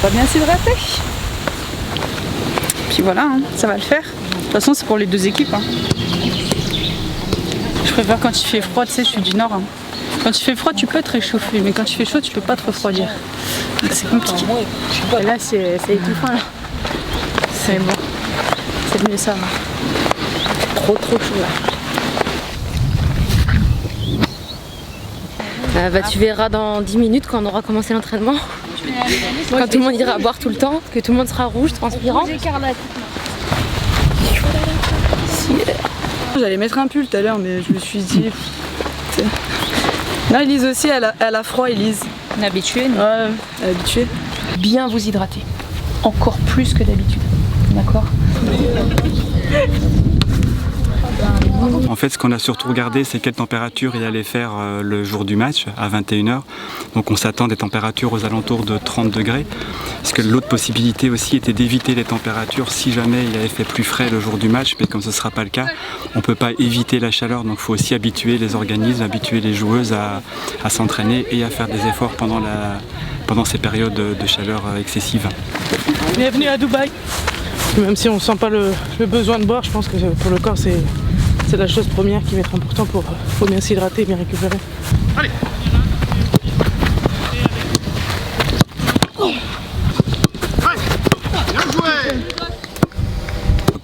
va bien s'hydrater. Puis voilà, hein, ça va le faire. De toute façon, c'est pour les deux équipes. Hein. Je préfère quand il fait froid, tu sais, je suis du nord. Hein. Quand il fait froid, tu peux te réchauffer, mais quand il fait chaud, tu peux pas te refroidir. C'est compliqué. Et là, c'est étouffant. Là. C'est bon. C'est mieux ça. Là. Trop chaud là. Bah, tu verras dans 10 minutes quand on aura commencé l'entraînement. Quand tout le monde ira boire tout le temps, que tout le monde sera rouge, transpirant. J'allais mettre un pull tout à l'heure, mais je me suis dit... Non, Elise aussi, elle a froid, Elise. On est habitué. Ouais, elle est habituée. Bien vous hydrater. Encore plus que d'habitude. D'accord ? En fait, ce qu'on a surtout regardé, c'est quelle température il allait faire le jour du match, à 21h. Donc on s'attend des températures aux alentours de 30 degrés. Parce que l'autre possibilité aussi était d'éviter les températures si jamais il avait fait plus frais le jour du match, mais comme ce ne sera pas le cas, on ne peut pas éviter la chaleur. Donc il faut aussi habituer les organismes, habituer les joueuses à s'entraîner et à faire des efforts pendant ces périodes de chaleur excessive. Bienvenue à Dubaï. Même si on ne sent pas le besoin de boire, je pense que pour le corps c'est la chose première qui va être importante pour bien s'hydrater et bien récupérer. Allez.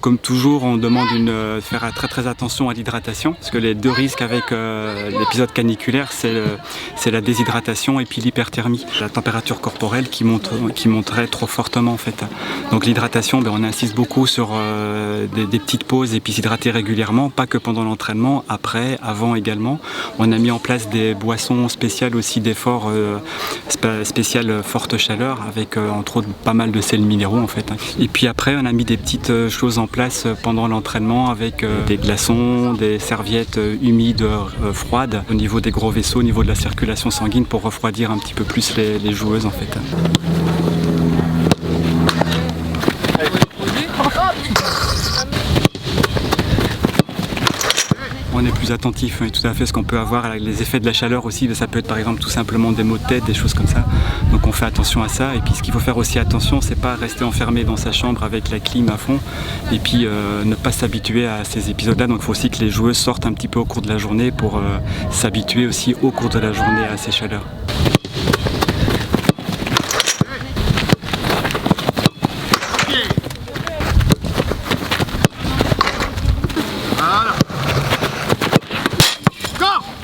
Comme toujours, on demande de faire très attention à l'hydratation, parce que les deux risques avec l'épisode caniculaire, c'est la déshydratation et puis l'hyperthermie, la température corporelle qui monterait trop fortement en fait. Donc l'hydratation, on insiste beaucoup sur des petites pauses et puis s'hydrater régulièrement, pas que pendant l'entraînement, après, avant également. On a mis en place des boissons spéciales aussi d'efforts spéciales forte chaleur, avec entre autres pas mal de sels minéraux en fait. Et puis après, on a mis des petites choses en place pendant l'entraînement avec des glaçons, des serviettes humides froides au niveau des gros vaisseaux, au niveau de la circulation sanguine pour refroidir un petit peu plus les joueuses en fait. On est plus attentif, et tout à fait ce qu'on peut avoir avec les effets de la chaleur aussi, ça peut être par exemple tout simplement des maux de tête, des choses comme ça. Donc on fait attention à ça, et puis ce qu'il faut faire aussi attention, c'est pas rester enfermé dans sa chambre avec la clim à fond, et puis ne pas s'habituer à ces épisodes-là. Donc il faut aussi que les joueuses sortent un petit peu au cours de la journée pour s'habituer aussi au cours de la journée à ces chaleurs.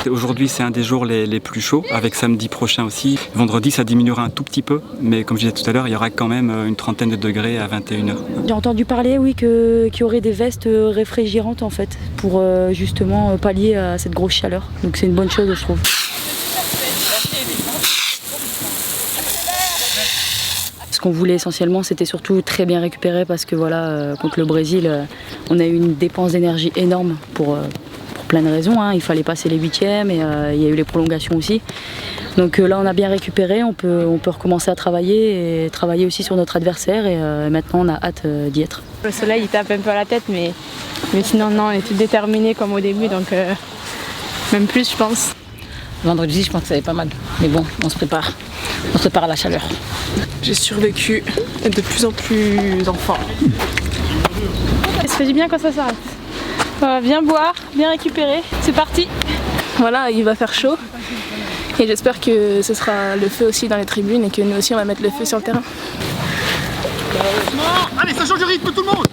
Aujourd'hui c'est un des jours les plus chauds, avec samedi prochain aussi. Vendredi ça diminuera un tout petit peu, mais comme je disais tout à l'heure, il y aura quand même une trentaine de degrés à 21h. J'ai entendu parler, oui, qu'il y aurait des vestes réfrigérantes en fait, pour justement pallier à cette grosse chaleur. Donc c'est une bonne chose, je trouve. Ce qu'on voulait essentiellement, c'était surtout très bien récupérer, parce que voilà, contre le Brésil, on a eu une dépense d'énergie énorme pour plein de raisons, hein. Il fallait passer les huitièmes et il y a eu les prolongations aussi. Donc là on a bien récupéré, on peut recommencer à travailler et travailler aussi sur notre adversaire, et maintenant on a hâte d'y être. Le soleil il tape un peu à la tête, mais sinon non, on est tous déterminés comme au début, donc même plus je pense. Vendredi, je pense que ça va être pas mal. Mais bon, on se prépare à la chaleur. J'ai survécu, être de plus en plus en forme. Ça fait du bien quand ça s'arrête. Bien boire, bien récupérer, c'est parti. Voilà, il va faire chaud et j'espère que ce sera le feu aussi dans les tribunes et que nous aussi on va mettre le feu sur le terrain. Allez, ça change de rythme tout le monde.